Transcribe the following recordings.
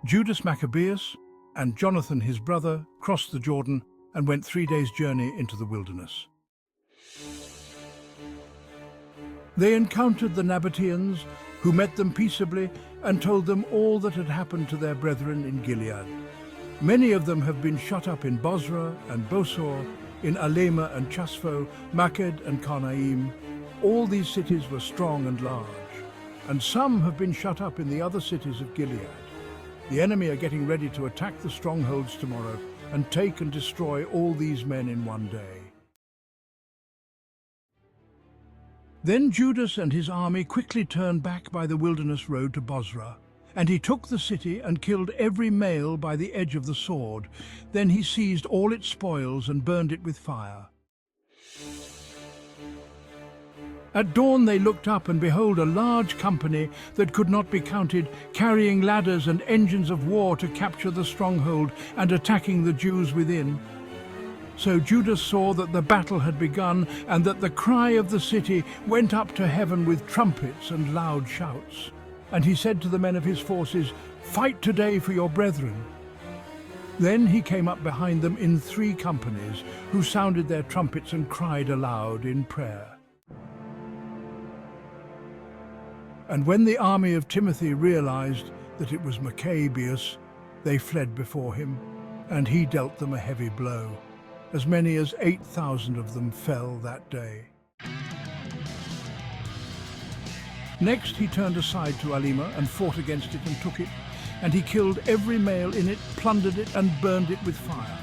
Judas Maccabeus and Jonathan his brother crossed the Jordan and went 3 days' journey into the wilderness. They encountered the Nabateans, who met them peaceably and told them all that had happened to their brethren in Gilead. Many of them have been shut up in Bozrah and Bosor, in Alema and Chaspho, Maked and Karnaim. All these cities were strong and large, and some have been shut up in the other cities of Gilead. The enemy are getting ready to attack the strongholds tomorrow and take and destroy all these men in one day. Then Judas and his army quickly turned back by the wilderness road to Bozrah, and he took the city and killed every male by the edge of the sword. Then he seized all its spoils and burned it with fire. At dawn they looked up, and behold, a large company that could not be counted, carrying ladders and engines of war to capture the stronghold and attacking the Jews within. So Judas saw that the battle had begun, and that the cry of the city went up to heaven with trumpets and loud shouts. And he said to the men of his forces, "Fight today for your brethren." Then he came up behind them in 3 companies, who sounded their trumpets and cried aloud in prayer. And when the army of Timothy realized that it was Maccabees, they fled before him, and he dealt them a heavy blow. As many as 8,000 of them fell that day. Next he turned aside to Alema and fought against it and took it, and he killed every male in it, plundered it, and burned it with fire.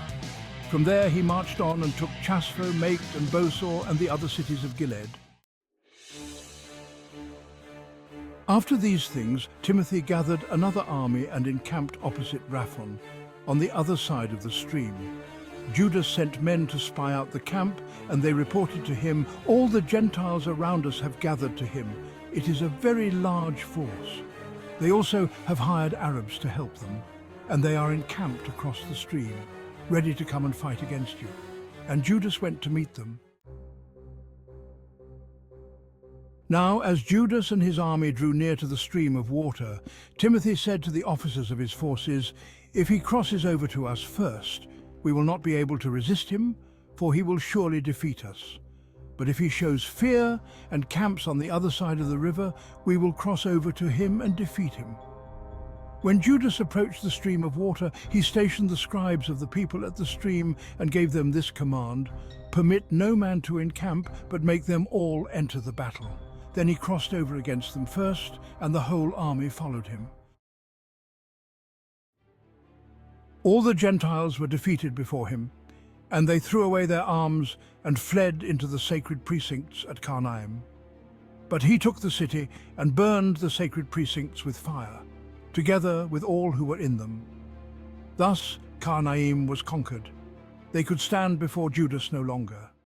From there he marched on and took Chaspho, Maked, and Bosor, and the other cities of Gilead. After these things, Timothy gathered another army and encamped opposite Raphon, on the other side of the stream. Judas sent men to spy out the camp, and they reported to him, "All the Gentiles around us have gathered to him. It is a very large force." They also have hired Arabs to help them, and they are encamped across the stream, ready to come and fight against you. And Judas went to meet them. Now, as Judas and his army drew near to the stream of water, Timothy said to the officers of his forces, "If he crosses over to us first, we will not be able to resist him, for he will surely defeat us. But if he shows fear and camps on the other side of the river, we will cross over to him and defeat him." When Judas approached the stream of water, he stationed the scribes of the people at the stream and gave them this command: "Permit no man to encamp, but make them all enter the battle." Then he crossed over against them first, and the whole army followed him. All the Gentiles were defeated before him, and they threw away their arms and fled into the sacred precincts at Karnaim. But he took the city and burned the sacred precincts with fire, together with all who were in them. Thus Karnaim was conquered. They could stand before Judas no longer.